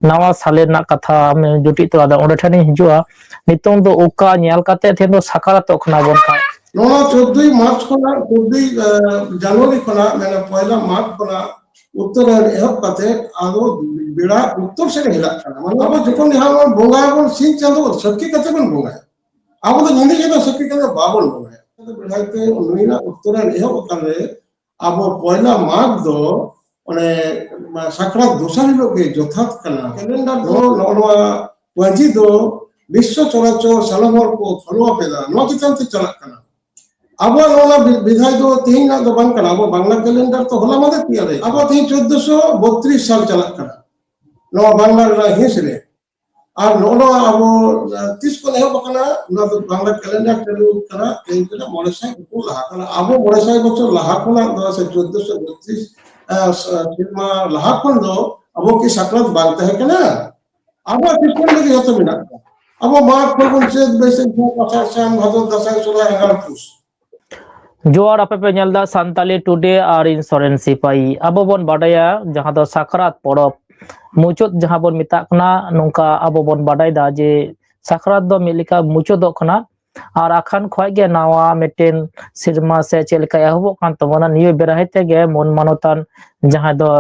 nawa sale na katha ame juti to ada onde thani hijua nitong do oka nyal kate then do sakaratok khana bon khai नोना 14 मार्च खना 14 जनवरी खना मैंने पहला मार्च खना उत्तर एहब कते आदो बिड़ा उत्तर से हिला माने अब जखन यहाँ बोंगा बन सिन चंदो सकी कते बन बोंगा अब तो निंदी के सकी कते बाबन बोंगा तो बिड़ाते उन्नीना उत्तर एहब कले अब पहला मार्च दो ओने साकरात दोसर लोग के जथात कना कैलेंडर दो नोनवा वजी दो विश्व चराचर सालमर को फॉलो पेदा नो चितन ते चला कना अब नोना विधाय दो तीन ना दो बन कना अब बांग्ला कैलेंडर तो होला मदद किया रे अब तीन 1432 साल चला कना नो बांग्ला रा हिसरे और नोनो अब 30 को लेहो बकना ना तो बांग्ला कैलेंडर चालू करा एई कना मोलेसाई को लहा कना अब मोलेसाई बच्चों लहा कना 1432 सिरमा लहा कन दो अब की सकरात बांगते है कना अब किसको लगे होतो मिना अब मार्च फागुन चैत बैसाख आषाढ़ सावन भादो दासाई सोलाय एगारो पुस जोआर आपे पे nyalda santali today ar insurance sipai abo bon badaya jaha do sakrat porop muchut jaha bon mitak kana nongka abo bon badai da je sakrat do milika muchudok kana ar akhan khoi ge nawa meten sirma se chelka ehbo kan tomona niyo berahite ge mon manotan jaha do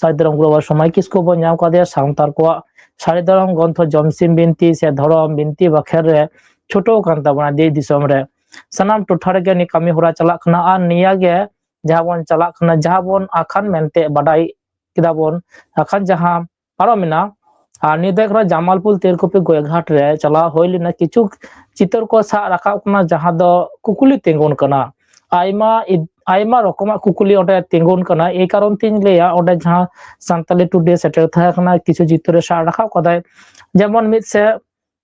saidaram global সময় kisko bon nyam kade santar ko saidaram gontho jomsim binti se dhorom binti bakher re choto kan tabona de disom re sanam टोठा गे नि कमी होरा चला खना आ निया गे जहां bone चला खना जहां बोन आखन मेनते बडाई किदा बोन आखन जहां पारो मिना आ नि देख रा जामालपुर तेरकोपी गोयघाट रे चला होइलिना किछु चितर को सा रखा खना जहां दो कुकुली तेंगोन कना आइमा आइमा रकमा कुकुली ओडे तेंगोन कना ए कारण तिन लेया ओडे जहां संताली टुडे सेटर था खना किछु चितर सा रखा कदाय जेमन मित से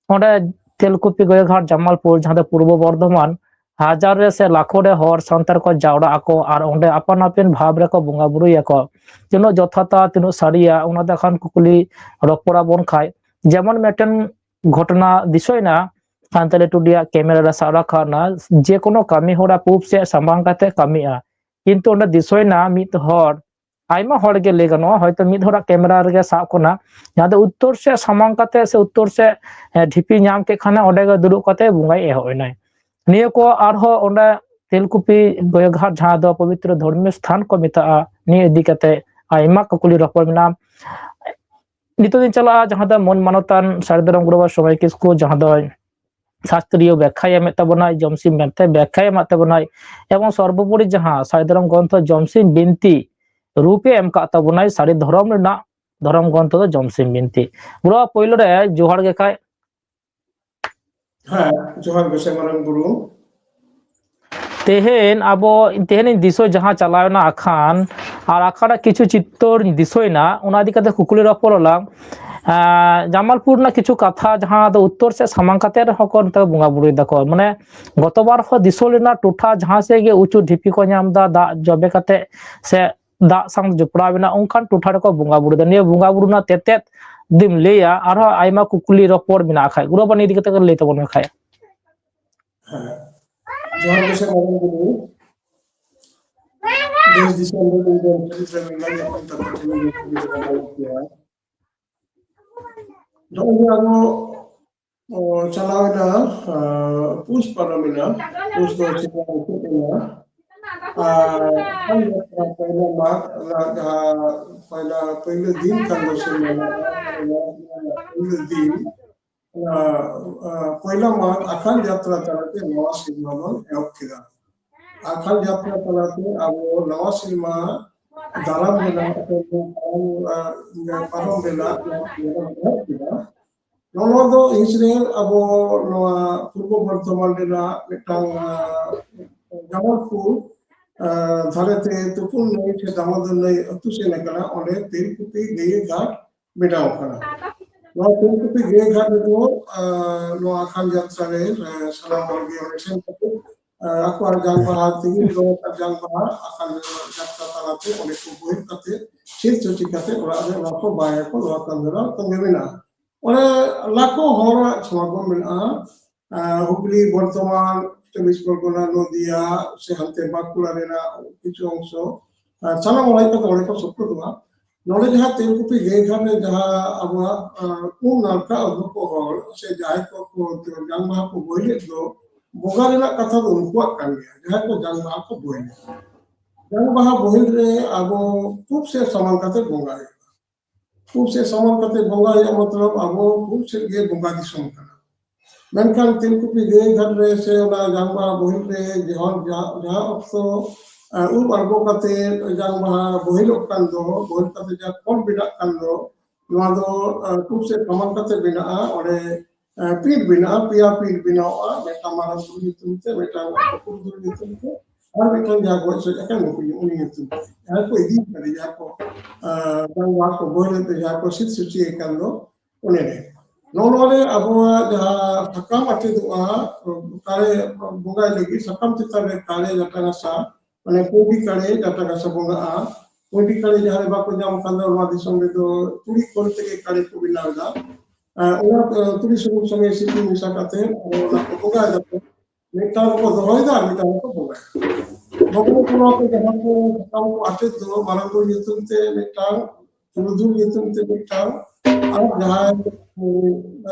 ओडे तेलकुपी गोयघाट जामालपुर जहां पूर्व बर्धमान हजार से लाखों रे हर संतार को जावड़ा आको और ओंडे अपन अपन भाव रे को बुंगा बुरुया को तिनो जथाता तिनो सारिया उना दखान कुकुली रपड़ा बन खाय जेमन मेटन घटना दिसोयना संताले टुडिया कैमरा रे सारा खाना जे कोनो कामी होरा पूप से सामांग काते कामिया किंतु ओंडे दिसोयना मित हर आइमा हर गे लेगनो हयतो मित हरा कैमरा रे साब कोना जहां दो उत्तर से सामांग काते से उत्तर से ढिपी नाम के खाना ओंडे गे दुरु काते बुंगाई एहोयनाय निया को आरहो ओंडे तेलकुपी गोयघाट जहां दो पवित्र धर्मीय स्थान को मिता नि इदी कते आइमा कुकुली रपड़ मिना नितो दिन चला जहां दो मन मानतान सारदरम ग्रोवर समय किसको जहां दो शास्त्रीय व्याख्या एम तबनाय जमसिम मेनते व्याख्या एम तबनाय एवं सर्वोपरि जहां सारदरम ग्रंथ जमसिम बिनती रूपे एम का तबनाय सारी धर्म रेना धर्म ग्रंथ दो जमसिम बिनती बुरा पहिलो रे जोहार गे खाय हाँ जोहार बेसे मारन गुरु तेहेन आबो तेहेन दिसो जहां चलावना आखान और आखाना किछु चित्तर दिसोयना उना दिकाते कुकुली रपड़ला जामालपुर ना किछु कथा जहां दो उत्तर से समांकाते हकन त बुंगा बुरुई दको माने गतबार हो दिसोलेना टोठा जहां से गे उचु ढिपी को नामदा दा जबे कते से दा संग जुपड़ा बिना उनकान टोठा रे को बुंगा बुरु दनिया बुंगा बुरु ना तेतेत दिम लेया आरो आइमा कुकुली रपड़ बिना खाय गुरो बनी दिकते ले तबन खाय जोहार बेसे मारन गुरु देश दिशा में चरित्र में लगे अपन तक किया जो आरो चलावना पुष परमिना पुष दो चिता होतेना पहला मार्च पहला पहले दिन का दर्शन पहले दिन पहला मार्च अखंड यात्रा चलाते नवा सिनेमा एवं किया अखंड यात्रा चलाते अब नवा सिनेमा दाराम बेला पारम बेला नवा दो इसराइल अब नवा पूर्व बर्धमान रेना मिटांग जामालपुर धारेते तुपुन नई से दामोदर नई अतु से नकना ओंडे तेलकुपी गेय घाट बेटाव कना नवा तेलकुपी गेय घाट दो नवा अखंड यात्रा रे सलाम वर्गी ऑडिशन को akbar jang baha tigi do jang baha akan jakta talate oleh kubuin kate sil cuci kate ora ade lako bayar ko lo akan dera tenggemina oleh lako hora semagom mena hubli বর্তমান 24 পরগনা নদিয়া সে হাতে বাঁকুড়া রেনা কিছু অংশ চালা মলাই কত অনেক সত্য তোমা नोड़े जहाँ तेलकुपी गए घाटे जहाँ अब नालका उनको हॉल से जाए को जंग महा को बोले दो बोगा रेना कथा तो उनको कर गया जहाँ को जंग महा को बोले जंग महा बोले रे अब खूब से समान कते बोगा है खूब से समान कते बोगा है मतलब अब खूब से ये बोगा दिसम करना मेनखान तेलकुपी गए घाटे से ना जंग महा बोले रे जहाँ जहाँ अब तो argo kate jang baha bohilok kan do bohil kate ja kon bina kan do noa do खूब से कमल कते बिना और पीठ बिना पिया पीठ बिना बेटा मारा सुनी तुमसे बेटा कुकुर दुनी तुमसे और बेटा जागो से जाके नुकुनी उनी तुमसे यार को इदी करे जाको बंगवा को बोले तो जाको सित सुची kan do उन्हें ने नोनोले अब जहाँ सकम अति दुआ काले बुंगा लगी सकम चित्तर काले जटना सा माने कोबी कड़े जटा का सबंगा कोबी कड़े जहां बाको जाम कंदर वा दिसम रे दो तुड़ी कोरते के कड़े को बिनावदा ओना तुड़ी सुनु संगे सिटी मिसा काते ओना को बोगा जाते नेता को दोयदा मिटा को बोगा बगलो को जहां को काम को आते दो मारंगो युतुते नेता तुदु युतुते नेता और जहां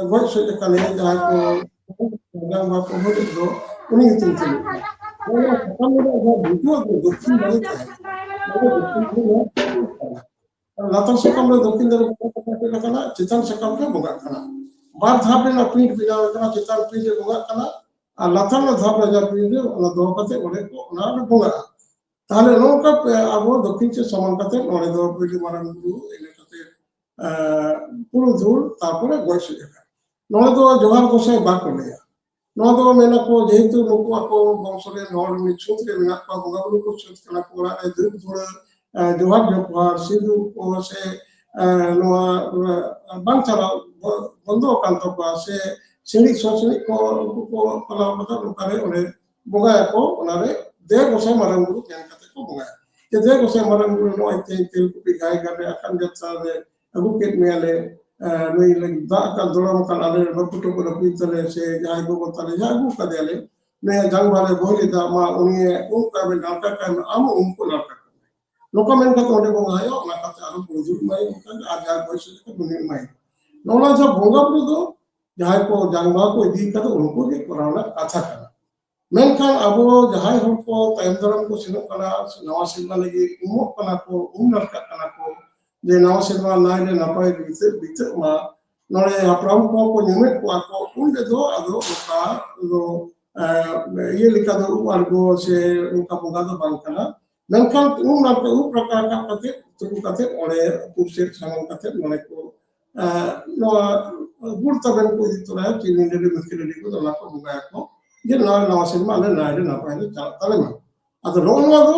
गोय से कने जहां को जहां बाको हो दो उनी युतुते Kalau kamu dah butuh aku dokter balik kan, kalau dokter tu latar sekam dah dokter dari mana kana, citan sekam tu bukan kana. Bar dhap le lapit bila kana citan pin le bukan kana, latar le dhap le jadi le, orang dua kate orang ko orang bukan. Tahle nongka abo dokter se saman kate orang dua pilih marang dulu, ini kate puluh dur, tapore goy sejakan. Orang dua johar kosai bakul ya. नौ दो मेला को जेतु नुकु को बंसले नोर मि छुतरे बिना को बंगाबुलु को छुत कना कोरा ए दुब थोड़ा जोहार जोहार सिदु को से नोआ बांचरा बंदो कांतो को से सिंडिक सोसनि को पला मता नुकारे ओने बोगा को ओनारे दे गोसे मारंगुरु केन कते को बोगा के दे गोसे मारंगुरु नो इते तेल को गाय गरे अकन जत्सा दे अगु केट मेले नई लगी दाग का दोड़ों का लाले बकुटो को लपी तले से जाए को तले जाए को कदे ले मैं जंग वाले बोली था मां उन्हें उनका भी नाटक कर आम उनको नाटक लोका मेन का तोड़े को आयो ना का आरो बुजुर्ग माई उनका आजाद वयस के दुनिया माई नोला जब भोगा तो जाए को जंगवा को दी का तो उनको भी करावना अच्छा करना मेन का अब जहां हमको टाइम दरम को सिनो करा नवा सिल्वा लगी उमो कना को नाटक कना को जे नवा सिल्वा नाइले नपाय बिते मा नोरे अपराम को निमित को उनके दो अदो का दो ये लिखा दो अर्गो से उनका बुगा दो बंद करना मेनखान उन नाते उ प्रकार का कते तुम कते ओरे पुसे सामान कते नोरे को नो गुड़ तबन को दितो रहा चीनी ने मुश्किल को तो लाको बुगा को ये नवा सिल्वा ले नाइले नपाय तले मा अदो रोनो दो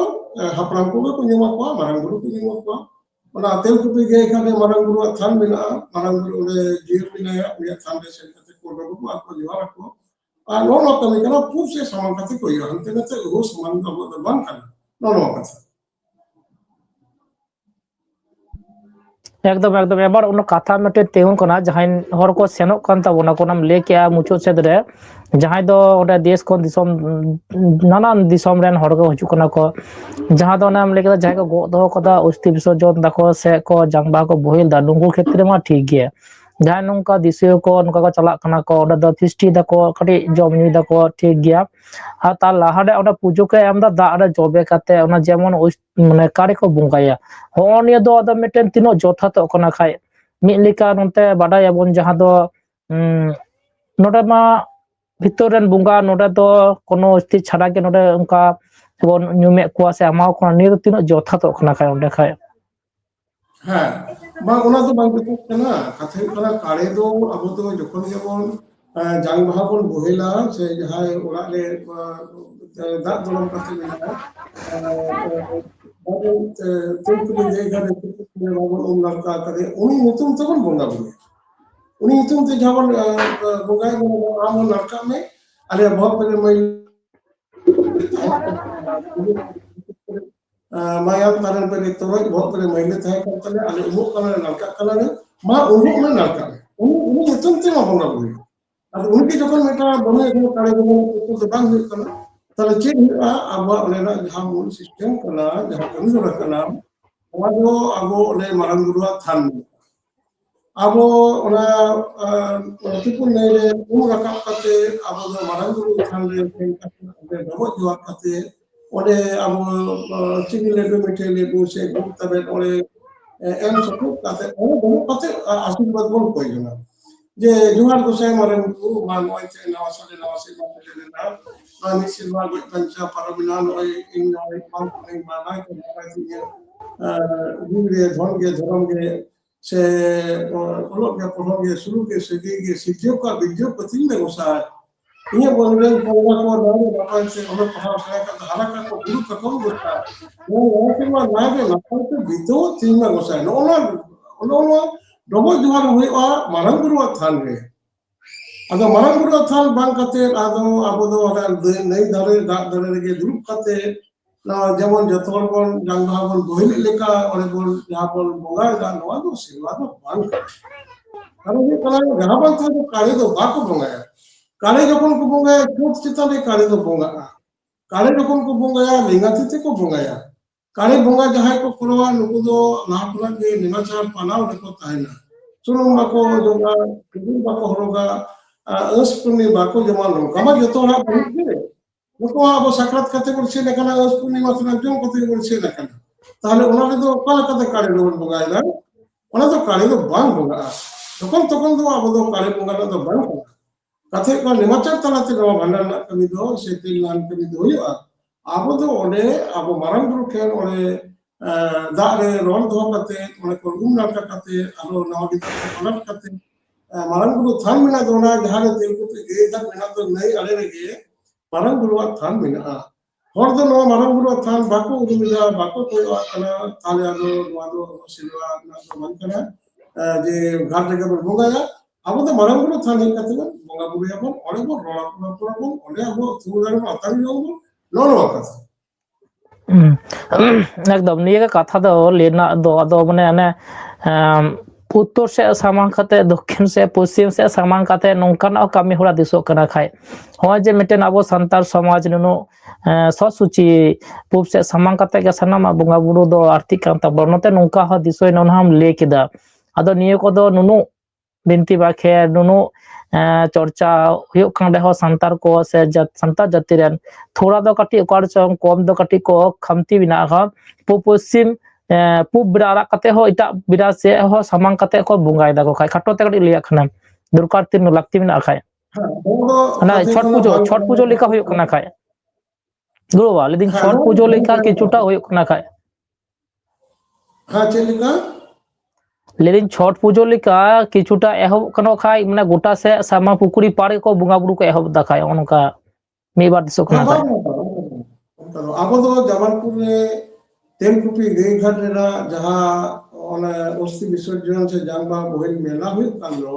अपराम को निमा को मारंगुरु को निमा को ona tel kupi ge khane maranguru than mina maranguru le jir mina ya uya than de sen kate ko do ko ako jiwa ko no no kami kana pup se saman kate ko yo ante kate ho saman ka bo ban kana no kate एकदम एकदम एबार उन कथा मटे तेहु कना जहां हर को सेनोक कान ताबोना कोनाम लेके आ मुचो सेद रे जहां दो ओडा देश को दिसम नानान दिसम रेन हर को हजु कना को जहां दो नाम लेके जहां को गो दो कदा उस्ति विसर्जन दाको से को जंगबा को बोहिल दा नुंगु क्षेत्र मा ठीक गे जहां नुंका दिसियो को नुका को चला कना को ओडा द फिस्टी दाको कटी जम नी दाको ठीक गया आ ता लाहाडे ओडा पुजो के एम दा दा जबे काते ओना जेमन माने कारे को बुंगाया होनिया दो अदा मिटेन तिनो जोथा तो कना खाय मिलिका नते बाडाय बन जहां दो नोडे मा भितर रेन बुंगा नोडे दो कोनो स्थिति छाड़ा के नोडे उनका बन न्यूमे को से अमाव को नि तिनो जोथा तो कना खाय ओंडे खाय हाँ bang ona तो bang betul kena kathe kena kare do abu to jokon jemon jang baha bon bohela se jahai ora le dak dolom kate mena tel tu je gane tu babon umlar ka kare uni mutum to bon bonga bune uni mutum te jabon bonga amon narka me ale bahut pele mai माया कारण पे तोरक बहुत पहले महीने थे करते हैं अले उमुक colour नलका कलर मा उमुक में नलका उमुक इतुम ते मा बोंगा बोली अब उनके जखन मेटा बने को काले बने तो जबान हुई कना तले चे हुआ अब वालेना जहां मूल सिस्टम कना जहां कमी कना ᱱᱚᱣᱟ ᱫᱚ ᱟᱵᱚ ᱚᱸᱰᱮ ᱢᱟᱨᱟᱝ ᱵᱩᱨᱩᱣᱟᱜ ᱛᱷᱟᱱ ᱟᱵᱚ ᱚᱱᱟ ᱛᱩᱯᱩᱱ ᱱᱟᱹᱭ ᱨᱮ ᱩᱢ ᱨᱟᱠᱟᱵ ᱠᱟᱛᱮ ᱟᱵᱚ ᱫᱚ ᱢᱟᱨᱟᱝ ᱵᱩᱨᱩ ᱛᱷᱟᱱ ᱨᱮ ᱥᱮᱱ ᱠᱟᱛᱮ ᱚᱸᱰᱮ ᱰᱚᱵᱚᱜ ᱡᱚᱦᱟᱨ ᱠᱟᱛᱮ ᱚᱸᱰे ᱟᱵᱚ ᱪᱤᱱᱤ ᱞᱟᱹᱰᱩ ᱢᱤᱴᱷᱟᱹᱭ ᱞᱟᱹᱰᱩ ᱥᱮ ᱜᱩᱲ ᱛᱟᱵᱮᱱ ᱚᱸᱰᱮ ᱮᱢ ᱥᱚᱯᱚᱫ ᱠᱟᱛᱮ ᱚᱸᱰᱮ ᱰᱚᱵᱚᱜ ᱠᱟᱛᱮ ᱟᱥᱤᱨᱵᱟᱫ ᱵᱚᱱ ᱠᱚᱭ ᱡᱚᱝᱟ ᱡᱮ ᱡᱚᱦᱟᱨ ᱜᱚᱸᱥᱟᱭ ᱢᱟᱨᱟᱝ ᱵᱩᱨᱩ ᱢᱟ ᱱᱚᱜᱼᱚᱭ ᱱᱟᱣᱟ ᱥᱮᱨᱢᱟ ᱥᱮᱴᱮᱨᱮᱱᱟ ᱱᱚᱣᱟ ᱢᱤᱫ ᱥᱮᱨᱢᱟ ᱜᱚᱡ ᱵᱟᱧᱪᱟᱣ ᱯᱟᱨᱚᱢᱮᱱᱟ ᱱᱚᱜᱼᱚᱭ ᱤᱧ ᱱᱚᱜᱼᱚᱭ ᱵᱟᱝ ᱠᱟᱹᱱᱟᱹᱧ ᱢᱟ ᱱᱟᱭᱛᱮ ᱱᱟᱯᱟᱭ ᱛᱤᱧᱟᱹ ᱡᱤᱣᱤ ᱨᱮ ᱫᱷᱚᱱ ᱜᱮ ᱫᱷᱚᱨᱚᱢ ᱜᱮ से ᱚᱞᱚᱜ ᱜᱮ ᱯᱚᱲᱦᱚᱜ ᱜᱮ ᱥᱩᱞᱩᱠ ᱜᱮ ᱥᱟᱹᱜᱟᱹᱭ ᱜᱮ ᱥᱤᱨᱡᱟᱹᱣ ᱠᱟᱜ ᱵᱤᱨᱡᱟᱹᱣ ᱠᱟᱹᱛᱤᱧ ᱢᱮ ᱜᱚᱸᱥᱟᱭ ᱤᱧᱟᱹᱜ ᱵᱚᱱᱨᱮᱱ ᱯᱚᱝᱲᱟ ᱠᱚ ᱱᱚᱣᱟ ᱱᱟᱯᱟᱭ ᱛᱮ ᱚᱞᱚᱜ ᱯᱟᱲᱦᱟᱣ ᱥᱮᱬᱟ ᱠᱟᱛᱮ ᱦᱟᱨᱟ ᱠᱟᱠᱚ ᱵᱩᱨᱩ ᱠᱟᱠᱚ ᱜᱚᱸᱥᱟᱭ ᱱᱚᱣᱟ ᱥᱮᱨᱢᱟ ᱱᱟᱭᱜᱮ ᱱᱟᱯᱟᱭ ᱛᱮ ᱵᱤᱛᱟᱹᱣ ᱛᱤᱧ ᱢᱮ ᱜᱚᱸᱥᱟᱭ ᱱᱚᱜᱼᱚ ᱰᱚᱵᱚᱜ ᱡᱚᱦᱟᱨ ᱦᱩᱭᱩᱜᱼᱟ ᱢᱟᱨᱟᱝ ᱵᱩᱨᱩᱣᱟᱜ ᱛᱷᱟᱱ ᱨᱮ ᱟᱫᱚ ᱢᱟᱨᱟᱝ ᱵᱩᱨᱩᱣᱟᱜ ᱛᱷᱟᱱ ᱵᱟᱝ ᱠᱟᱛᱮ ᱟᱫᱚ ᱟᱵᱚ ᱫᱚ ᱱᱟᱹᱭ ᱫᱷᱟᱨᱮ ᱫᱟᱜ ᱫᱷᱟᱨᱮ ᱨᱮᱜᱮ ᱫᱩᱲᱩᱵ ᱠᱟᱛᱮ যেমন যত হল বন জাংবাহা বন বহিল লেখা অনেক বন যাহা বন বঙ্গায় দা নোয়া দো সেবা দো বান কারণ যে কারণে যাহা বন থাকে কালে দো বাকো বঙ্গায়া কালে যখন কো বঙ্গায়া চোট চিতানে কালে দো বঙ্গায়া কালে যখন কো বঙ্গায়া লিঙ্গাতিতে কো বঙ্গায়া কালে বঙ্গা যাহাই কো করোয়া নুকু দো লাহা খোনা গে নিমাচার পানাও রেকো তাহেনা সুনুম বাকো জোগা কিদুন বাকো হরোগা ᱟᱹᱥ ᱯᱩᱨᱱᱤ ᱵᱟᱠᱚ ᱡᱚᱢᱟ ᱱᱚᱝᱠᱟ ᱢᱟ ᱡᱚᱛᱚ ᱦᱚᱲᱟᱜ ᱵᱟᱹᱱᱩᱜ ᱜᱮ ᱱᱩᱠᱩ ᱟᱵᱚ ᱥᱟᱠᱨᱟᱛ ᱠᱟᱛᱮ ᱵᱚᱱ ᱥᱮᱱ ᱟᱠᱟᱱᱟ ᱟᱹᱥ ᱯᱩᱨᱱᱤᱢᱟ ᱠᱷᱚᱱᱟᱜ ᱡᱚᱢ ᱠᱟᱛᱮ ᱵᱚᱱ ᱥᱮᱱ ᱟᱠᱟᱱᱟ ᱛᱟᱦᱞᱮ ᱚᱱᱟ ᱨᱮᱫᱚ ᱚᱠᱟ ᱞᱮᱠᱟᱛᱮ ᱠᱟᱲᱮ ᱫᱚᱵᱚᱱ ᱵᱚᱸᱜᱟᱭᱮᱫᱟ ᱚᱱᱟ ᱫᱚ ᱠᱟᱲᱮ ᱫᱚ ᱵᱟᱝ ᱵᱚᱸᱜᱟᱜᱼᱟ ᱛᱚᱠᱷᱚᱱ ᱫᱚ ᱟᱵᱚ ᱫᱚ ᱠᱟᱲᱮ ᱵᱚᱸᱜᱟ ᱫᱚ ᱵᱟᱝ ᱠᱟᱱᱟ ᱠᱟᱛᱷᱟ ᱠᱚ ᱱᱤᱢᱟᱪᱟᱨ ᱛᱟᱞᱟᱛᱮ ᱱᱚᱣᱟ ᱵᱷᱟᱸᱰᱟᱱ ᱨᱮᱱᱟᱜ ᱠᱟᱹᱢᱤ ᱫᱚ ᱥᱮ ᱛᱤᱞᱱᱟᱱ ᱠᱟᱹᱢᱤ ᱫᱚ ᱦᱩᱭᱩᱜᱼᱟ ᱟᱵᱚ ᱫᱚ ᱚᱸᱰᱮ ᱟᱵᱚ ᱢᱟᱨᱟᱝ ᱵᱩᱨᱩ ᱴᱷᱮᱱ ᱚᱸᱰᱮ ᱫᱟᱜ ᱨᱮ ᱨᱚᱲ ᱫᱚᱦᱚ ᱠᱟᱛᱮ ᱚᱸᱰᱮ ᱠᱚ ᱩᱢ ᱱᱟᱲᱠᱟ ᱠᱟᱛᱮ ᱟᱨᱚ ᱱᱟᱣᱟ ᱜᱮᱸᱫᱟᱜ ᱠᱚ ᱯᱟᱞᱟᱴ ᱠᱟᱛᱮ ᱢᱟᱨᱟᱝ ᱵᱩᱨᱩ ᱛᱷᱟᱱ ᱢᱮᱱᱟᱜ ᱫᱚ ᱚᱱᱟ ᱡᱟᱦᱟᱸ ᱨᱮ ᱛᱮᱞᱠᱩᱯᱤ ᱜᱟᱹᱭ ᱫᱟᱜ ᱢᱮᱱᱟᱜ ᱫᱚ ᱱᱟᱹᱭ ᱟᱲᱮ ᱨᱮᱜᱮ ᱢᱟᱨᱟᱝ ᱵᱩᱨᱩᱣᱟᱜ ᱛᱷᱟᱱ ᱢᱮᱱᱟᱜᱼᱟ ᱦᱚᱲ ᱫᱚ ᱱᱚᱣᱟ ᱢᱟᱨᱟᱝ ᱵᱩᱨᱩᱣᱟᱜ ᱛᱷᱟᱱ ᱵᱟᱠᱚ ᱩᱨᱩᱢᱮᱫᱟ ᱵᱟᱠᱚ ᱠᱚᱭᱚᱜ ᱠᱟᱱᱟ ᱛᱟᱦᱞᱮ ᱟᱫᱚ ᱱᱚᱣᱟ ᱫᱚ ᱥᱮᱨᱣᱟ ᱨᱮᱱᱟᱜ ᱫᱚ ᱵᱟᱝ ᱠᱟᱱᱟ ᱡᱮ ᱜᱷᱟᱴ ᱨᱮᱜᱮ ᱵᱚᱱ ᱵᱚᱸᱜᱟᱭᱟ ᱟᱵᱚ ᱫᱚ ᱢᱟᱨᱟᱝ ᱵᱩᱨᱩ ᱛᱷᱟᱱ ᱦᱮᱡ ᱠᱟᱛᱮ ᱵᱚᱱ ᱵᱚᱸᱜᱟ ᱵᱩᱨᱩᱭᱟᱵᱚᱱ ᱚᱸᱰᱮ ᱵᱚᱱ ᱨᱚᱲᱟᱵᱚᱱ ᱚᱸᱰᱮ ᱟᱵᱚ ᱛᱷᱩᱢᱫᱟᱲᱮ ᱵᱚᱱ ᱟᱛᱟᱝ ᱡᱚᱝᱟᱵᱚᱱ ᱱᱚᱣᱟ ᱠᱟᱛᱷᱟ একদম নিয়ে কথা দো লেনা দো আদো মানে ane উত্তর সে সামাং কাতে দক্ষিণ সে পশ্চিম সে সামাং কাতে নংকানা কামি হরা দিসো কানা খাই হয় যে মিটেন আবো সান্তাল সমাজ নুনো সসুচি পুব সে সামাং কাতে গে সানামা বঙ্গা বুরু দো আর্থিক কান্তা বর্ণতে নংকা হ দিসোই ননহাম লে কেদা আদো নিয়ে কদো নুনো বিনতি বাখে নুনো চর্চা হুᱭᱩᱜ ᱠᱟᱱ ᱨᱮᱦᱚᱸ ᱥᱟᱱᱛᱟᱲ ᱠᱚ ᱥᱮ ᱥᱟᱱᱛᱟᱲ ᱡᱟᱹᱛᱤ ᱨᱮᱱ ᱛᱷᱚᱲᱟ ᱫᱚ ᱠᱟᱹᱴᱤᱡ ᱚᱠᱟ ᱨᱮᱪᱚᱝ ᱠᱚᱢ ᱫᱚ ᱠᱟᱹᱴᱤᱡ ᱠᱚ ᱠᱷᱟᱢᱛᱤ ᱢᱮᱱᱟᱜᱼᱟ ᱯᱚᱥᱪᱤᱢ ᱯᱩᱵ ᱵᱮᱲᱟ ᱟᱲᱟᱜ ᱠᱟᱛᱮ ᱦᱚᱸ ᱮᱴᱟᱜ ᱵᱮᱲᱟ ᱥᱮ ᱦᱚᱸ ᱥᱟᱢᱟᱝ ᱠᱟᱛᱮ ᱠᱚ ᱵᱚᱸᱜᱟᱭ ᱫᱟᱠᱚ ᱠᱷᱟᱡ ᱠᱷᱟᱴᱚ ᱛᱮ ᱠᱟᱹᱴᱤᱡ ᱞᱟᱹᱭᱟᱜ ᱠᱷᱟᱱᱮᱢ ᱫᱚᱨᱠᱟর ᱛᱤᱱ ᱞᱟᱹᱠᱛᱤ ᱢᱮᱱᱟᱜ ᱠᱷᱟᱡ ᱚᱱᱟ ᱪᱷᱚᱴ ᱯᱩᱡᱟᱹ ᱞᱮᱠᱟ ᱦᱩᱭᱩᱜ ᱠᱟᱱᱟ ᱠᱷᱟᱡ ᱜᱩᱨᱩ ᱵᱟ ᱞᱮᱫᱤᱧ ᱪᱷᱚᱴ ᱯᱩᱡᱟᱹ ᱞᱮᱠᱟ ᱠᱤᱪᱷᱩᱴᱟ ᱦᱩᱭᱩᱜ ᱠᱟᱱᱟ ᱠᱷᱟᱡ ᱦᱮᱸ ᱪᱮᱫ ᱞᱮᱠᱟ লেদিন ছট পুজো লেকা কিছুটা এহব কানো খাই মানে গোটা সে সামা পুকুরি পাড়ে কো বঙ্গা বুড়ু কো এহব দেখায় অনকা মেবার দিসো কানা খাই ᱟᱵᱚ ᱫᱚ ᱡᱟᱢᱟᱞᱯᱩᱨ ᱨᱮ ᱛᱮᱞᱠᱩᱯᱤ ᱜᱟᱹᱭ ᱜᱷᱟᱴ ᱨᱮᱱᱟᱜ ᱡᱟᱦᱟᱸ ᱚᱱᱟ ᱚᱥᱛᱤ ᱵᱤᱥᱚᱨᱡᱚᱱ ᱥᱮ ᱡᱟᱝᱵᱟᱦᱟ ᱵᱚᱦᱮᱞ ᱢᱮᱞᱟ ᱦᱩᱭᱩᱜ ᱠᱟᱱ ᱫᱚ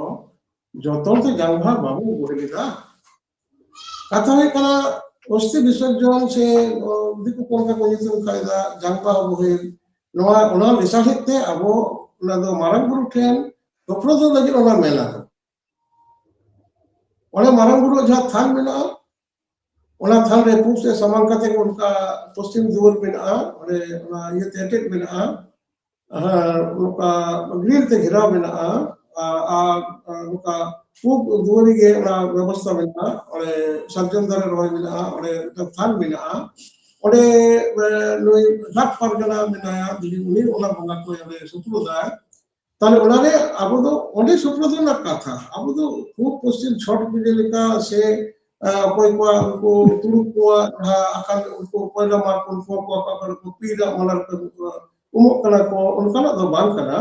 ᱡᱚᱛᱚ ᱛᱮ ᱡᱟᱝᱵᱟᱦᱟ ᱵᱟᱵᱚ ᱵᱚᱦᱮᱞᱮᱫᱟ ᱠᱟᱛᱷᱟ ᱦᱩᱭᱩᱜ ᱠᱟᱱᱟ অস্থি বিসর্জন সে দিকু কোনটা কো নিতুম কায়দা জাংবাহা বহেল নোয়া ওনা লেসাহেতে আবো ওনা দো মারাং বুরু ঠেন ᱫᱚ ᱞᱟᱹᱜᱤᱫ ᱚᱱᱟ ᱢᱮᱞᱟ ᱚᱱᱟ ᱢᱟᱨᱟᱝ ᱵᱩᱨᱩ ᱡᱟᱦᱟᱸ ᱛᱷᱟᱱ ᱢᱮᱱᱟᱜᱼᱟ ᱚᱱᱟ ᱛᱷᱟᱱ ᱨᱮ ᱯᱩᱵ ᱥᱮ ᱥᱟᱢᱟᱝ ᱠᱟᱛᱮ ᱚᱱᱠᱟ ᱯᱚᱥᱪᱤᱢ ᱫᱩᱣᱟᱹᱨ ᱢᱮᱱᱟᱜᱼᱟ ᱚᱸᱰᱮ ᱚᱱᱟ ᱤᱭᱟᱹᱛᱮ ᱮᱴᱮᱫ ᱢᱮᱱᱟᱜᱼᱟ ᱱᱚᱝᱠᱟ ᱜᱨᱤᱞ ᱛᱮ ᱜᱷᱮᱨᱟᱣ ᱢᱮᱱᱟᱜᱼᱟ ᱟᱨ ᱱᱚᱝᱠᱟ ᱯᱩᱵ ᱫᱩᱣᱟᱹᱨᱤ ᱜᱮ ᱚᱱᱟ ᱵᱮᱵᱚᱥᱛᱷᱟ ᱢᱮᱱᱟᱜᱼᱟ ᱚᱸᱰᱮ ᱥᱟᱨᱡᱚᱢ ᱫᱟᱨᱮ ᱨᱚᱦᱚᱭ ᱢᱮᱱᱟᱜᱼᱟ ᱚᱸᱰᱮ ᱛᱷᱟᱱ ᱢᱮᱱᱟᱜᱼᱟ ᱚᱸᱰᱮ ᱱᱩᱭ ᱜᱷᱟᱴ ᱯᱟᱨᱜᱟᱱᱟ ᱢᱮᱱᱟᱭᱟ ᱫᱤᱞᱤ ᱩᱱᱤ ᱚᱱᱟ ᱵᱚᱸᱜᱟ ᱠᱚ ᱚᱸᱰᱮ ᱥᱩᱯᱨᱩᱫᱟᱭ তাহলে ওনারে আবো তো অনেক সুপ্রদনের কথা আবো তো খুব পশ্চিম ছট পুজো লেখা সে অকয় কোয়া উনকো তুড়ুক কোয়া আকাল উনকো পয়লা মার উনকো কোয়া को पीरा मनार को उमक कना को उनकाना दो बांग कना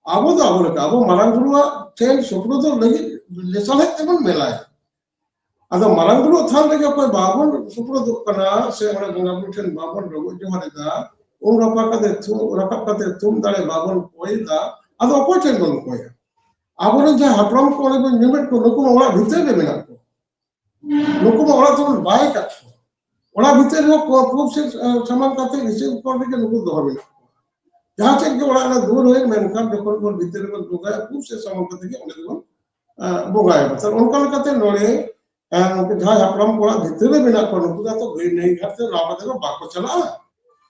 आबो दो आबो लेका आबो मारांग बुरुआ ठेन सुप्रदो लगी लेसाले तेमन मेलाय आदो मारांग बुरु थान लगे कोई बाबन सुप्रदो कना से ओरे बंगा बुरु ठेन बाबन रगो जोहारेदा रपा काते तुम दाड़े बाबन कोयदा आदो अको ठेन बन कोया आबो जे हापराम को ओरे निमिट को नुकु ओरा भीतर रे मेना को नुकु ओरा तो बाय का ओरा भीतर रो को से समान काते रिसीव कर के नुकु दोहर मेना जहां से के ओरा दूर होय मेनखान जखन को भीतर को दुगा खूब से समान काते के ओने दो बोगाय सर उनका काते नोरे जहां हापराम को भीतर रे मेना को नुकु तो गई नहीं घर से रावा दे बाको चला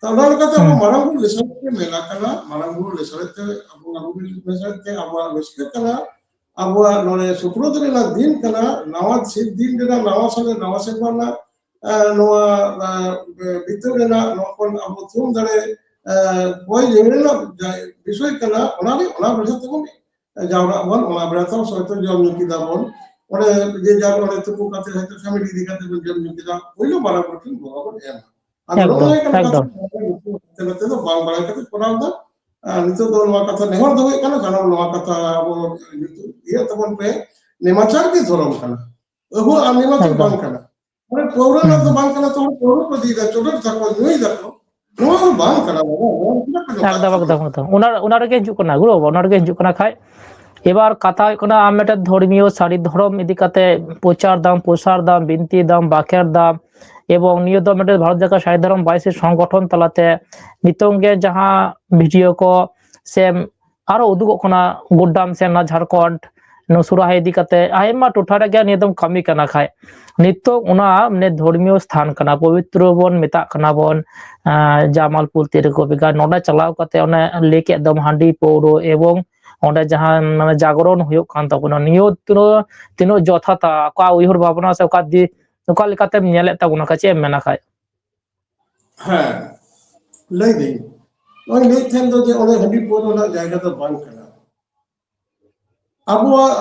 ᱛᱟᱦᱞᱮ ᱞᱮᱠᱟᱛᱮ ᱟᱵᱚ ᱢᱟᱨᱟᱝ ᱵᱩᱨᱩ ᱞᱮᱥᱟᱲᱦᱮᱫ ᱛᱮ ᱢᱮᱞᱟ ᱠᱟᱱᱟ, ᱢᱟᱨᱟᱝ ᱵᱩᱨᱩ ᱞᱮᱥᱟᱲᱦᱮᱫ ᱛᱮ ᱟᱵᱚ ᱞᱮᱥᱟᱲᱦᱮᱫ ᱛᱮ ᱟᱵᱚᱣᱟᱜ ᱨᱟᱹᱥᱠᱟᱹ ᱠᱟᱱᱟ, ᱟᱵᱚᱣᱟᱜ ᱱᱚᱰᱮ ᱥᱩᱯᱨᱩᱫ ᱨᱮᱱᱟᱜ ᱫᱤᱱ ᱠᱟᱱᱟ, ᱱᱟᱣᱟ ᱫᱤᱱ ᱨᱮᱱᱟᱜ ᱱᱟᱣᱟ ᱥᱟᱞᱮ ᱱᱟᱣᱟ ᱥᱮᱨᱢᱟ ᱨᱮᱱᱟᱜ ᱱᱚᱣᱟ ᱵᱷᱤᱛᱟᱹᱨ ᱨᱮᱱᱟᱜ ᱱᱚᱣᱟ ᱠᱷᱚᱱ ᱟᱵᱚ ᱛᱷᱩᱢ ᱫᱟᱲᱮ ᱵᱚᱭ ᱨᱮᱱᱟᱜ ᱵᱤᱥᱚᱭ ᱠᱟᱱᱟ, ᱚᱱᱟ ᱵᱮᱲᱟ ᱛᱮᱵᱚᱱ ᱡᱟᱣᱨᱟᱜ ᱵᱚᱱ, ᱚᱱᱟ ᱵᱮᱲᱟ ᱛᱮ ᱦᱚᱭᱛᱚ ᱡᱚᱢ ᱧᱩ ᱠᱮᱫᱟ ᱵᱚᱱ, ᱚᱸᱰᱮ ᱡᱮ ᱡᱟᱨ ᱚᱸᱰᱮ ᱛᱩᱯᱩ ᱠᱟᱛᱮ ᱦᱚᱭᱛᱚ ᱯᱷᱮᱢᱤᱞᱤ ᱤᱫᱤ ᱠᱟᱛᱮ ᱵᱚᱱ ᱡᱚᱢ ᱧᱩ ᱠᱮᱫᱟ, ᱯᱳᱭᱞᱳ ᱢᱟᱨᱟᱝ ᱵᱩᱨᱩ ᱴᱷᱮᱱ ᱵᱚᱸᱜᱟ ᱵᱚᱱ ᱮᱢᱟ। ᱟᱫᱚ ᱮᱠᱫᱚᱢ ᱱᱚᱜᱼᱚᱭ ᱠᱟᱱᱟ ᱠᱟᱛᱷᱟ, ᱮᱠᱫᱚম ᱱᱚᱛᱮ ᱫᱚ ᱵᱟᱝ ᱵᱟᱲᱟᱭ ᱠᱟᱛᱮ ᱠᱚᱨᱟᱣ ᱫᱟ। ᱱᱤᱛᱚᱜ ᱫᱚ ᱱᱚᱣᱟ ᱠᱟᱛᱷᱟ ᱱᱮᱦᱚᱨ ᱫᱚ ᱦᱩᱭᱩᱜ ᱠᱟᱱᱟ, ᱡᱟᱱᱟᱢ ᱱᱚᱣᱟ ᱠᱟᱛᱷᱟ ᱟᱵᱚ ᱤᱭᱟᱹ ᱛᱟᱵᱚᱱ ᱯᱮ, ᱱᱮᱢᱟᱪᱟᱨ ᱜᱮ ᱫᱷᱚᱨᱚᱢ ᱠᱟᱱᱟ, ᱟᱵᱚ ᱟᱨ ᱱᱮᱢᱟᱪᱟᱨ ᱮᱠᱫᱚম ᱵᱟᱝ ᱠᱟᱱᱟ। ᱯᱟᱹᱣᱨᱟᱹ ᱨᱮᱱᱟᱜ ᱫᱚ ᱵᱟᱝ ᱠᱟᱱᱟ, ᱛᱚ ᱯᱟᱹᱣᱨᱟᱹ ᱠᱚ ᱤᱫᱤᱭᱮᱫᱟ, ᱪᱚᱰᱚᱨ ᱫᱟᱠᱚ, ᱧᱩᱭ ᱫᱟᱠᱚ, ᱱᱚᱣᱟ ᱦᱚᱸ ᱵᱟᱝ ᱠᱟᱱᱟ ᱵᱟᱵᱟ, ᱱᱚᱣᱟ ᱛᱤᱱᱟᱹᱜ ᱯᱮ ᱱᱚᱝᱠᱟᱜ ᱮᱠᱫᱚᱢ ᱠᱟᱱᱟ। ᱮᱠᱫᱚᱢ ᱮᱠᱫᱚম ᱚᱱᱟ ᱨᱮᱜᱮ ᱦᱤᱡᱩᱜ ᱠᱟᱱᱟ ᱜᱩᱨᱩ ᱵᱟᱵᱟ, ᱚᱱᱟ ᱨᱮᱜᱮ ᱦᱤᱡᱩᱜ ᱠᱟᱱᱟ ᱠᱷᱟᱡ এবার কথা হয়ে কোনো আম একটা ধর্মীয় সারি ধর্ম ইদি কাতে প্রচার দাম প্রসার দাম বিনতি দাম বাকের দাম এবং নিয়ে দাম একটা ভারত জায়গা সাহিত্য ধর্ম 22 সংগঠন তালাতে নিতঙ্গে যাহা ভিডিও কো সে আরো উদুগক কোনা গুড্ডাম সে না ঝাড়খণ্ড নসুরাহা ইদি কাতে আইমা টোঠারে গে নিয়দম কামি কানা খায় নিত্য ওনা মানে ধর্মীয় স্থান কানা পবিত্র বন মেতা কানা বন জামালপুর তিরকবিগা নডা চালাও কাতে ওনা লেকে একদম হান্ডি পৌরো এবং ওটা যাহা মানে জাগরণ হুয়ুগ কান তাবোনা নিয়ো তিনো যথাতা কা উইহর ভাবনা সে কা দি ᱚᱠᱟ ᱞᱮᱠᱟᱛᱮᱢ ᱧᱮᱞᱮᱫ ᱛᱟᱵᱚᱱᱟ ᱠᱷᱟᱡ ᱪᱮᱫ ᱮᱢ ᱢᱮᱱᱟ ᱠᱷᱟᱡ? ᱦᱮᱸ ᱞᱟᱹᱭ ᱫᱟᱹᱧ ᱱᱚᱜᱼᱚᱭ ᱞᱟᱹᱭ ᱛᱟᱦᱮᱱ ᱫᱚ ᱡᱮ ᱚᱸᱰᱮ ᱦᱟᱺᱰᱤ ᱯᱟᱹᱣᱨᱟᱹ ᱨᱮᱱᱟᱜ ᱡᱟᱭᱜᱟ ᱫᱚ ᱵᱟᱝ ᱠᱟᱱᱟ।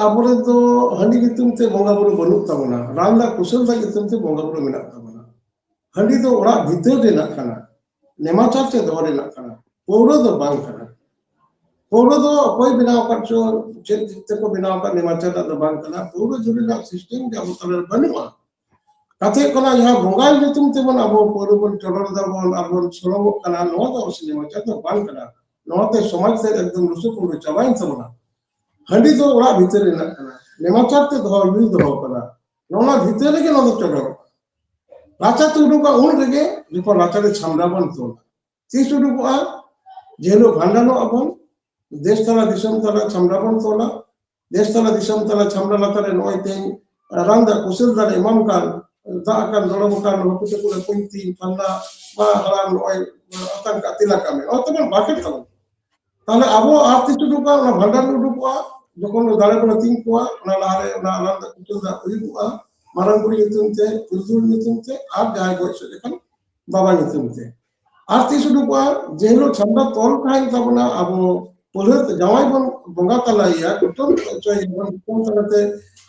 ᱟᱵᱚᱨᱮᱱ ᱫᱚ ᱦᱟᱺᱰᱤ ᱧᱩᱛᱩᱢ ᱛᱮ ᱵᱚᱸᱜᱟ ᱵᱩᱨᱩ ᱵᱟᱹᱱᱩᱜ ᱛᱟᱵᱚᱱᱟ, ᱨᱟᱱ ᱨᱮᱱᱟᱜ ᱠᱩᱥᱟᱹᱞ ᱨᱮᱱᱟᱜ ᱧᱩᱛᱩᱢ ᱛᱮ ᱵᱚᱸᱜᱟ ᱵᱩᱨᱩ ᱢᱮᱱᱟᱜ ᱛᱟᱵᱚᱱᱟ। ᱦᱟᱺᱰᱤ ᱫᱚ ᱚᱲᱟᱜ ᱵᱷᱤᱛᱟᱹᱨ ᱨᱮᱱᱟᱜ ᱠᱟᱱᱟ, ᱱᱮᱢᱟᱪᱟᱨ ᱛᱮ ᱫᱚᱦᱚ ᱨᱮᱱᱟᱜ ᱠᱟᱱᱟ, ᱯᱟᱹᱣᱨᱟᱹ ᱫᱚ ᱵᱟᱝ ᱠᱟᱱᱟ। ᱯᱟᱹᱣᱨᱟᱹ ᱫᱚ ᱚᱠᱚᱭ ᱵᱮᱱᱟᱣ ᱟᱠᱟᱫ ᱪᱚ, ᱪᱮᱫ ᱛᱮᱠᱚ ᱵᱮᱱᱟᱣ ᱟᱠᱟᱫ, ᱱᱮᱢᱟᱪᱟᱨ ᱨᱮᱱᱟᱜ ᱫᱚ ᱵᱟᱝ ᱠᱟᱱᱟ। ᱯᱟᱹᱣᱨᱟᱹ ᱧᱩ ᱨᱮᱱᱟᱜ ᱥᱤᱥᱴᱮᱢ ᱜᱮ ᱟᱵᱚ ᱛᱟᱞᱟᱨᱮ ᱵᱟᱹᱱᱩᱜᱼᱟ। ᱠᱟᱛᱷᱟ ᱦᱩᱭᱩᱜ ᱠᱟᱱᱟ ᱡᱟᱦᱟᱸ ᱵᱚᱸᱜᱟ ᱧᱩᱛᱩᱢ ᱛᱮᱵᱚᱱ ᱟᱵᱚ ᱯᱟᱹᱣᱨᱟᱹ ᱵᱚᱱ ᱪᱚᱰᱚᱨ ᱫᱟᱵᱚᱱ ᱟᱨ ᱵᱚᱱ ᱥᱚᱲᱚᱢᱚᱜ ᱠᱟᱱᱟ, ᱱᱚᱣᱟ ᱫᱚ ᱚᱵᱚশ্যই ᱱᱮᱢᱟᱪᱟᱨ ᱫᱚ ᱵᱟᱝ ᱠᱟᱱᱟ। ᱱᱚᱣᱟᱛᱮ ᱥᱚᱢᱟᱡᱽ ᱛᱮ ᱮᱠᱫᱚম ᱞᱩᱥᱩ-ᱯᱩᱥᱩ ᱪᱟᱵᱟᱭᱮᱱ ᱛᱟᱵᱚᱱᱟ। ᱦᱟᱺᱰᱤ ᱫᱚ ᱚᱲᱟᱜ ᱵᱷᱤᱛᱟᱹᱨ ᱨᱮᱱᱟᱜ ᱠᱟᱱᱟ, ᱱᱮᱢᱟᱪᱟᱨ ᱛᱮ ᱧᱩ ᱫᱚᱦᱚ ᱠᱟᱱᱟ, ᱱᱚᱣᱟ ᱵᱷᱤᱛᱟᱹᱨ ᱨᱮᱜᱮ ᱱᱚᱣᱟ ᱫᱚ ᱪᱚᱰᱚᱨᱚᱜᱼᱟ। ᱨᱟᱪᱟ ᱛᱮ ᱩᱰᱩᱠᱚᱜᱼᱟ ᱩᱱ ᱨᱮᱜᱮ ᱡᱚᱠᱷᱚᱱ ᱨᱟᱪᱟᱨᱮ ᱪᱷᱟᱢᱰᱟ ᱵᱚᱱ ᱛᱚᱞᱟ। ᱛᱤᱥ ᱩᱰᱩᱠᱚᱜᱼᱟ? ᱡᱮ ᱦᱤᱞᱳᱜ ᱵᱷᱟᱸᱰᱟᱱᱚᱜ ᱟᱵᱚᱱ, देश तला दिसम तला छामड़ा बन तोला, देश तला दिसम तला छामड़ा लातारे नॉय तें रांदा कुशल दारे इमाम कान दाkan dorong kan hokute kula punti panna ma halam nॉय अतन का तिला कामे অতমান বাকেট তাবো তাহলে আবো আর কিছু দুকা না ভান্ডার উডুকোয়া যখন দাঁড়ে বলে তিন কোয়া না লারে না রান্দ কুচুল দা উইকুয়া মারাঙ্গুড়ি নিতুমতে তুলতুল নিতুমতে আর গায় বয়স দেখেন বাবা নিতুমতে আর কিছু দুকা যেহেলো ছামড়া তল কাহিন তাবনা আবো পলহত জামাই বন বঙ্গা তালাইয়া কুটম চয় বন কুটম তালাতে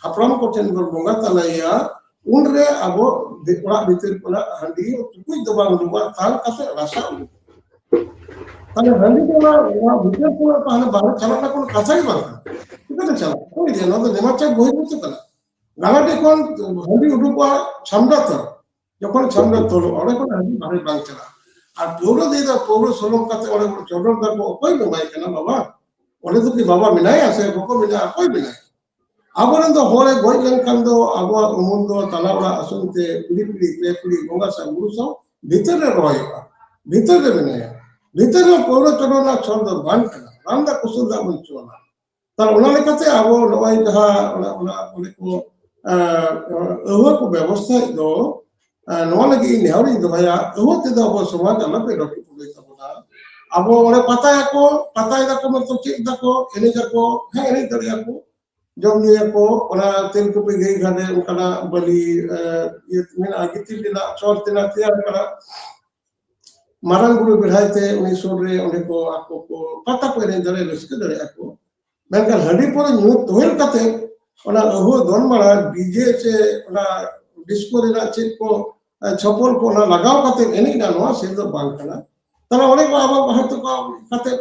হাপরাম কোটেন বন বঙ্গা তালাইয়া उनरे आबो ओड़ा भीतर कोना हंडी टुकुज दो बांग दुआ ताल कासे रासा उडु ताले हंडी कोना ओड़ा भीतर कोना ताले बाहर चला ना कोन कासा ही बांग किते चला कोई जे न तो नेमाचा बोई बुत कला गालाटे कोन हंडी उडु को छमडा तो যখন छमडा तोलो ओड़े कोन हंडी बाहर बांग चला আর পৌরো দেদা পৌরো সলম কাতে ওড়ে চডর দাকো কই নমাই কেনা বাবা ওড়ে তো কি বাবা মিলাই আছে বকো মিলাই কই মিলাই আবরেন তো হরে গই লেনখান দো আবো উমুন দো তালাওড়া আসুনতে পিড়ি পিড়ি পেপুড়ি বঙ্গা সা গুরুসো ভিতরে রয়বা ভিতরে মেনায়া ভিতরে পৌর চড়না ছন্দ বান কানা রান্দা কুসুদা বন চলা তার ওনা লেকাতে আবো নয় যাহা ওনা বলে কো এহো কো ব্যবস্থা দো নয়া লাগি নেহরি দো ভাইয়া এহো তে দো আবো সমাজ আলাপে রকি পুলে তাবনা আবো ওরে পাতায় দাকো মতো চেক দাকো এনে দাকো হ্যাঁ এনে দরিয়া কো जब ये को ओना तेल को पे गई घाने उकना बली ये मेना गितिल दिना चोर दिना तैयार करा मारंग गुरु बिढ़ाइते उनी सोरे ओने को आको को पता को रे दरे रस्क दरे आको मेनका हंडी पर न्यू तोयल काते ओना अहो दोन मारा डीजे से ओना डिस्को रेना चेक को छपल को ओना लगाव काते एनी ना नो से दो बांग कना तारा ओने को आबा हत को काते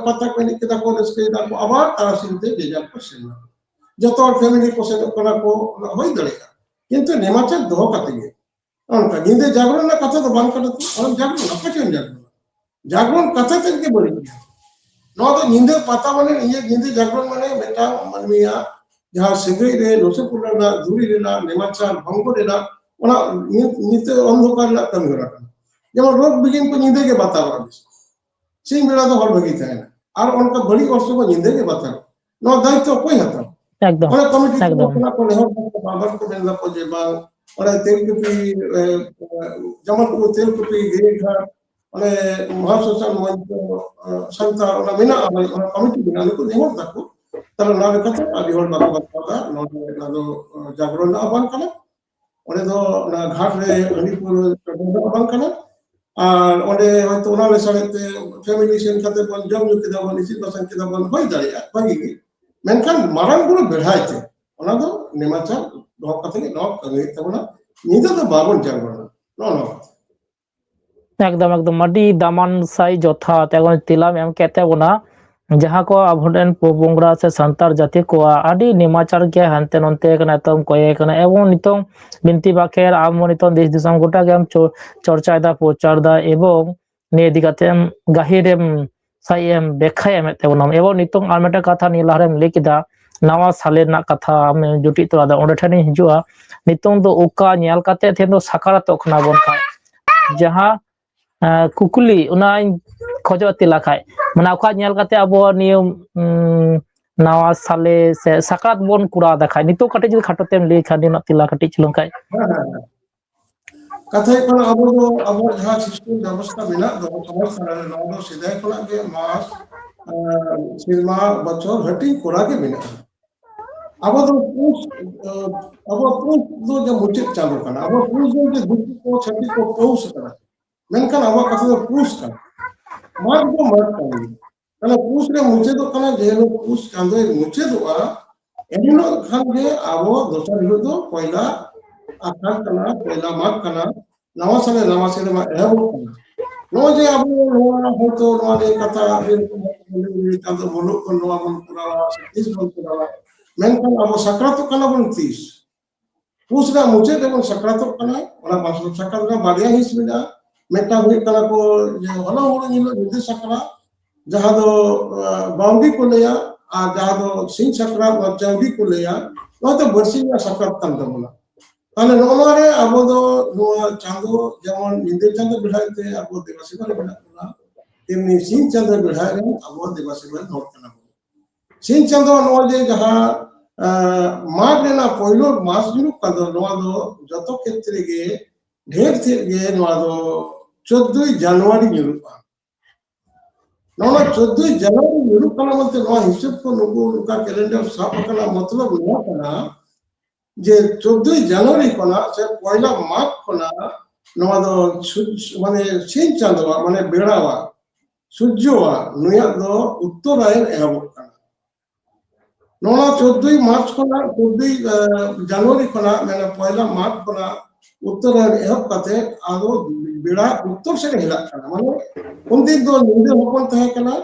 पता को एनी केदा को रस्क दा को आबा तारा सिनते बेजार को सेना जतो फैमिली को से कना को होई दड़ेगा किंतु नेमाचा दो काते गे उनका निंदे जागरण ना कथा तो बांग कना तो और जागरण ना पचन जागरण कथा तक के बड़ी नो तो निंदे पता माने ये निंदे जागरण माने बेटा मनमिया जहां सिगई रे लोसपुर ना दूरी रे ना नेमाचा भंगो रे ना ओना निते अंधकार ना कम करा जेमन रोग बिगिन को निंदे के बतावा सिंह बेड़ा तो हर भगी था और उनका बड़ी वर्ष को निंदे के बता नो दायित्व कोई हता একদম ওরা কমিটি একদম কোনা কোন হের বাবার কো বেলা কো যে বা ওরা তেল কুপি যেমন তেল কুপি গিয়ে ঘাট ᱚᱱᱮ ᱢᱚᱦᱟᱥᱳᱥᱟᱞ ᱢᱚᱧᱪᱚ ᱥᱟᱱᱛᱟᱲ ᱚᱱᱟ ᱢᱮᱱᱟᱜᱼᱟ ᱚᱱᱟ ᱠᱚᱢᱤᱴᱤ ᱢᱮᱱᱟᱜᱼᱟ ᱱᱩᱠᱩ ᱱᱮᱦᱚᱨ ᱫᱟᱠᱚ ᱛᱟᱦᱞᱮ ᱚᱱᱟ ᱞᱮᱠᱟᱛᱮ ᱟᱹᱰᱤ ᱦᱚᱲ ᱵᱟᱠᱚ ᱵᱟᱛᱟᱣᱟ ᱱᱚᱰᱮ ᱚᱱᱟ ᱫᱚ ᱡᱟᱜᱽᱨᱚᱱ ᱨᱮᱱᱟᱜ ᱵᱟᱝ ᱠᱟᱱᱟ ᱚᱸᱰᱮ ᱫᱚ ᱚᱱᱟ ᱜᱷᱟᱴ ᱨᱮ ᱦᱟᱺᱰᱤ ᱯᱟᱹᱣᱨᱟᱹ ᱪᱚᱰᱚᱨ ᱵᱟᱝ ᱠᱟᱱᱟ ᱟᱨ ᱚᱸᱰᱮ ᱦᱚᱭᱛᱳ ᱚᱱᱟ ᱞᱮᱥᱟᱲᱦᱮᱫ ᱛᱮ ᱯᱷᱮᱢᱤᱞᱤ ᱥᱮᱱ ᱠᱟᱛᱮ ᱵᱚᱱ ᱡᱚᱢ ᱧᱩ ᱠᱮᱫᱟ ᱵᱚᱱ ᱤᱥᱤᱱ ᱵᱟᱥᱟᱝ ᱠᱮᱫᱟ ᱵᱚᱱ ᱦᱩᱭ ᱫᱟᱲᱮᱭᱟᱜᱼᱟ ᱵᱷᱟᱹᱜᱤ ᱜᱮ ᱢᱮᱱᱠᱷᱟन ᱢᱟᱨᱟᱝ ᱵᱩᱨᱩ ᱵᱮᱲᱦᱟᱭ ᱛᱮ ᱚᱱᱟ ᱫᱚ ᱱᱮᱢᱟᱪᱟᱨ ᱫᱚᱦᱚ ᱠᱟᱛᱮ ᱜᱮ ᱱᱚᱣᱟ ᱠᱟᱹᱢᱤ ᱦᱩᱭᱩᱜ ᱛᱟᱵᱚᱱᱟ ᱧᱤᱫᱟᱹ ᱫᱚ ᱵᱟᱵᱚᱱ ᱡᱟᱜᱽᱨᱚᱱᱟ ᱱᱚᱜᱼᱚ একদম একদম আডি দামান সাই যথা তেমন তিলাম এম কেতে বনা যাহা কো আবহরেন পোবংরা সে সান্তার জাতি কো আডি নিমাচার কে হানতে নন্তে কানা তম কয়ে কানা এবং নিতং বিনতি বাকের আমনিতং দেশ দিশম গোটা গেম চর্চায়দা প্রচারদা এবং নিয়ে দিকাতেম গাহিরেম সাইএম বেখায়াম তেবনম এবং নিতং আরমেটা কথা নি লারেম লেকিদা নাওয়া সালের না কথা আমি জুটি তো আদা ওড়ে ঠানি হিজুয়া নিতং দো ওকা নিয়াল কাতে থেন দো সাকারাতক না বন খায় যাহা কুকুলি উনাই খোঁজো তিলা খায় মানে ওকা নিয়াল কাতে আবো নিয়ম নাওয়া সালে সে সাকারাত বন কুড়া দেখায় নিতো কাটে যদি খাটোতেম লে খানি না তিলা কাটি ছিলুম খায় कथा अब अब जहाँ सिस्टम व्यवस्था मेना दो समाज सारा नौ सीधा खना के मास सिनेमा बच्चों हटी कोरा के मेना अब तो पुष अब पुष दो जब मुचित चालू करना अब पुष दो जो दुख को छठी को पौष करना मेनकान अब कथा तो पुष करना मार्ग को मार्ग करना karena push रे मुचे तो करना जेलो पुष चांदो मुचे तो एनिनो खान के अब दोसर हिलो तो पहला आकार करना पहला मार्ग करना नवा साले मा एहब करना नो जे अब नवा हो तो नवा दे कथा दिन चांदो मुलुक को नवा मन पुरावा तीस मन पुरावा मेनकान अब सक्रातो करना बन 30 पुष रे मुचे दे बन सक्रातो करना ओना मासो सक्रातो का बारिया हिस मिला मेटा हुई कला को जे होला होलो निलो निदे सक्रा जहां दो बाउंडी को लेया आ जहां दो सिंह सक्रा और चांदी को लेया नो तो बरसी या सक्रात तन दबला ताले नोमारे अब दो चांदो जेमन निदे चांदो बिढ़ाते अब देवासी बारे बिढ़ाना तेमनी सिंह चांदो बिढ़ाए अब देवासी बारे नोट करना सिंह चांदो नो जे जहां माग रेना पहिलो मास जुनु कादो नोआ दो जतो क्षेत्र गे ढेर थे गे नोआ दो 14 जनवरी जुनुपा नोना 14 जनवरी जुनुपा मते नोआ हिसाब को नुगु नुका कैलेंडर साफ कना मतलब नोआ कना जे 14 जनवरी कोना से पहला माग कोना नोआ दो माने सिंह चांदवा माने बेड़ावा सूर्यवा नुया दो उत्तरायण एहब कना नोना 14 मार्च कोना 14 जनवरी कोना मैंने पहला माग कोना उत्तरायण एहब कते आदो बेड़ा उत्तर से हिला कना माने उनदिन दो निंदे होपन तहे कना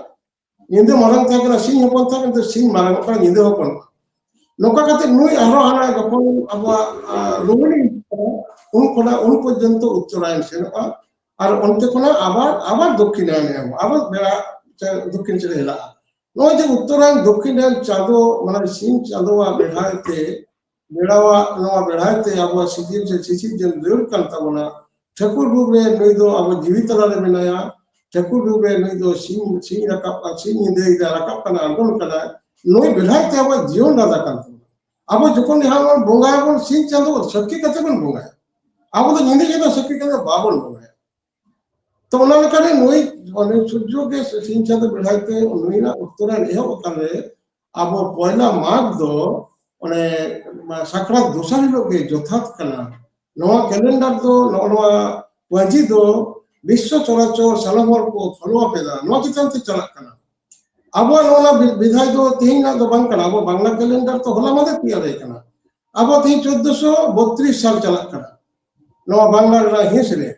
निंदे मारंग तहे कना सिंह होपन तहे कना सिंह मारंग कना निंदे होपन नोका कते नुई आरो हाना जखन अब लोगनी उन कोना उन पर्यंत उत्तरायण सेनोआ और उनते कोना आबार दक्षिणायन आबार बेड़ा दक्षिण से हिला नो जे उत्तरायण दक्षिणायन चाँदो माने सिंह चाँदोवा बेढ़ाते बेड़ावा नोआ बेढ़ाते अब सिजिन से सिसिर जन देउर कान ताबोना ठकुर रूप रे नुई दो अब जीवित तला रे बेनाया ठकुर रूप रे नुई दो सिंह रकाप सिंह निदे रकाप कना अगुन कना नुई बेढ़ाते अब जीवन राजा कान अब जखन यहाँ बोंगा बन सिंह चाँदो सखी कते बन बोंगा अब तो निंदे जेना सखी कते बाबन बोंगा तो ओना लेकाने नुई माने सूर्य के सिंह चाँदो बेढ़ाते नुई ना उत्तरायण एहब काने अब पहला माग दो ओने साकरात दोसर हिलो के जथात कना नवा कैलेंडर दो नवा वाजी दो विश्व चराचर सालमर को फॉलो पेदा नवा चितान ते चलक कना अब नोना विधाय दो तीन ना दो बंग कना अब बांग्ला कैलेंडर तो होला मदे तैयार है कना अब तीन 1432 साल चलक कना नवा बांग्ला रा हिस रे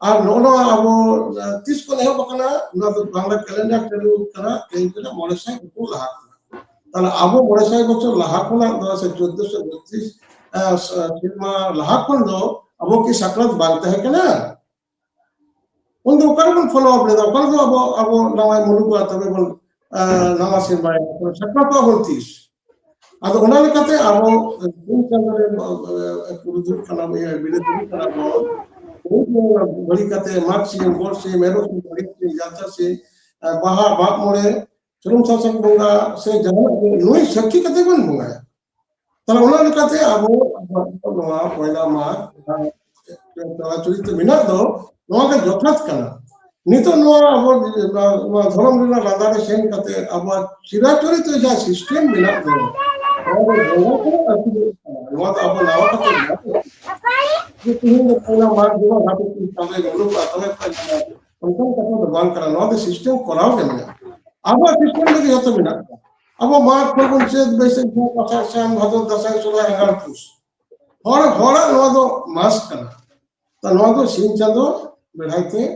और नोनो अब 30 को नेहो बकना ना तो बांग्ला कैलेंडर चालू कना तेन कना मोलेसाई को लहा ताला अब मोलेसाई बच्चों लहा कोना दो से 1432 सिनेमा लहा कोन दो अब की सक्रात बांगते है कना उन दो कर बन फॉलो अप ले दो कर दो अब नवा मुलुक तबे बन नवा सिनेमा सक्रात तो बोलतीस आदो ओना लेकाते अब दिन चंद्रे पुरुदुर कना बिले दुर कना बड़ी कते मार्क्सी बोर्ड से मेरो से बड़ी जाता से बाहा बाप मोरे चुरुम शासक बोंगा से जहां नुई सखी कते बन बोंगा तला ओना लेकाते अब नवा पहला माग तला चुरित मिना दो नवा के जथात कना नितो अब धर्म लादा सेन अब चिराचरित जहाँ सिस्टम मेना दो अब नावा ये तीन पहला मार दो हाथ की तबे गलो का तबे का बांग करा नो सिस्टम कोराव के मेना अब सिस्टम लगे होतो मेना अब मार फगुन से बैसे पासा शाम भादो दसाई सोला एगार पुस हर हर नो दो मास कना तो नो दो सिन चांदो बेढ़ाइते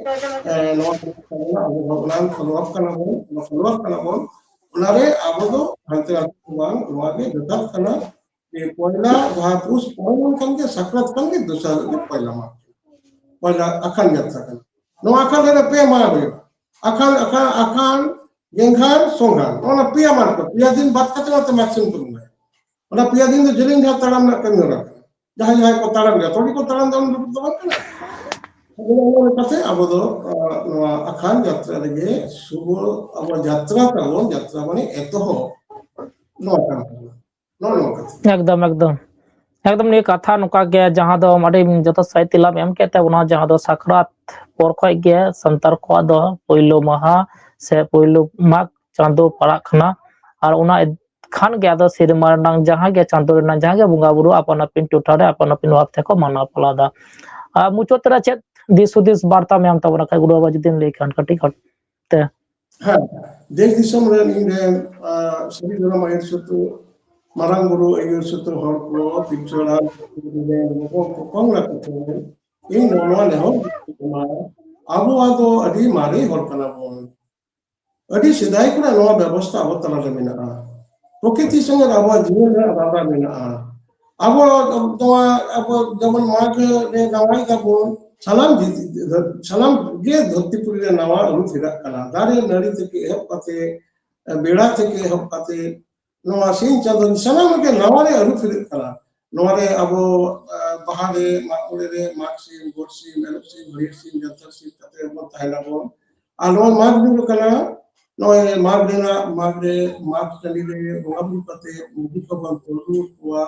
नो भगवान फॉलोअप करना बोन उनारे अब दो हंते बांग नो के जता कना ये पहला जहाँ पुस पहला कन के सक्रात कन के दूसरा के पहला मार पहला अखन यात्रा कन नो अखन रे पे मार बे अखन अखन अखन गेंघार सोंगान ओना पिया मार को पिया दिन बात कते मत मैक्सिमम करूंगा ओना पिया दिन तो जलिन जहाँ तड़म ना कमी रहा जहाँ जहाँ को तड़म गया थोड़ी को तड़म दम तो बात ना कते अब दो अखान यात्रा लगे सुबह अब यात्रा का वो यात्रा माने एतो हो नो कते एकदम एकदम एकदम ये कथा नुका गया जहां दो माडे जतो साइ तिलाम एम केते उना जहां दो साकरात पर खय गया संतार को दो पहिलो महा से पहिलो माग चांदो पड़ा खना और उना खान गया दो सिरमार नंग जहां गया चांदो नंग जहां गया बुंगा बुरु अपन अपन टुटारे अपन अपन वापते को माना पलादा मुचोतरा चेत दिस वार्ता में हम तबना काय गुरु बाबा दिन लेखान कटी कटे हाँ देश दिसम रे इन सभी जन मायर सुतु marang guru ayo sutu hor ko pictura de ko kong la ko in no le ho ma abu ado adi mare hor kana bon adi sidai kuna no ব্যবস্থা abo tala le mena প্রকৃতি সঙ্গে আবহাওয়া জীবনে আলাদা মেনা আবহাওয়া তোমার যেমন মাঘ নাওয়াই গাবন সালাম যে ধরতিপুরে নাওয়া রূপ ফিরাক কানা দারে নারী থেকে এহব কাতে বেড়া থেকে এহব কাতে নোয়া সিং চাঁদন সালাম के নাওয়ারে রূপ ফিরাক কানা নোয়ারে আবো বাহারে মাকুরে মাকসি গোরসি মেলসি ভরিসি জতসি কাতে আবো তাইলাবো আলো মাঘ দিন কানা নয় মাঘ দিনা মাঘ কালিরে বঙ্গাবু কাতে মুদি খবর তরু কুয়া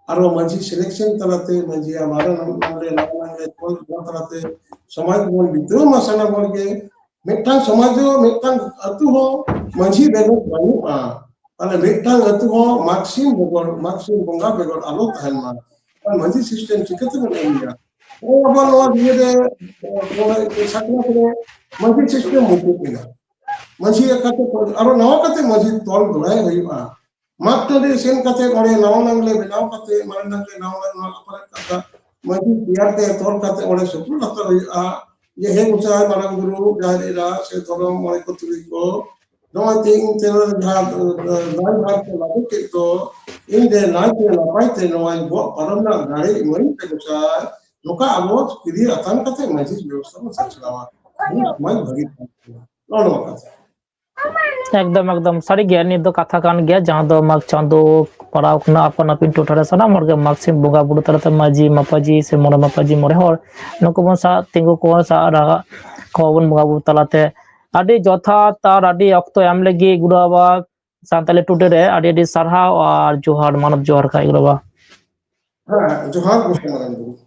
আরো মাঝি সিলেকশন তালাতে মাঝি আমারে নামলে নামলে কোন তালাতে সমাজ বল বিদ্রোহ মাসানা বলকে মিটাং সমাজ মিটাং আতু হো মাঝি বেগর বানুआ তাহলে মিটাং আতু হো মাক্সিম বঙ্গা বেগর আলো তাহমা মাঝি সিস্টেম চিকতে বলিয়া ও আবার নোয়া দিয়ে সাকনা করে মাঝি সিস্টেম মুকুতিনা মাঝি কাতে আরো নাও কাতে মাঝি তল দলাই হইবা মাত্রে সেন কাতে করে নাও নাংলে বেনাও কাতে মানে নাংলে নাও নাও পারে কাতা মাঝি বিয়াতে তল কাতে ওরে সুপুর লতা হইবা যে হে মুসা মারাং গুরু জাহেরা সে ধরম মনে কতুরি কো নয় তিন তের ঘাট নয় ঘাট লাগু কে তো ইন দে নাইতে না পাইতে নয় গো পারমনা গাড়ি মরি তে মুসা নোকা আলো কিদি আতান কাতে মাঝি ব্যবস্থা সাচলাওয়া মাই ভাগি নো কাতে एकदम एकदम सारी ज्ञानी दो कथा कान गया जहां दो मग चांदो पड़ाव खना अपन अपन टोटरे सना मरगे मग से बोगा बुडु तरत माजी मापाजी से मोरा मापाजी मोरे हर नको बन सा तिंगु को सा रागा कोबन बोगा बुडु तलाते आदि जथा तार आदि अक्तो एम लगी गुरुबा सांताले टुडे रे आदि आदि सरहा और जोहार मानव जोहार का गुरुबा हाँ जोहार गोष्ट मानव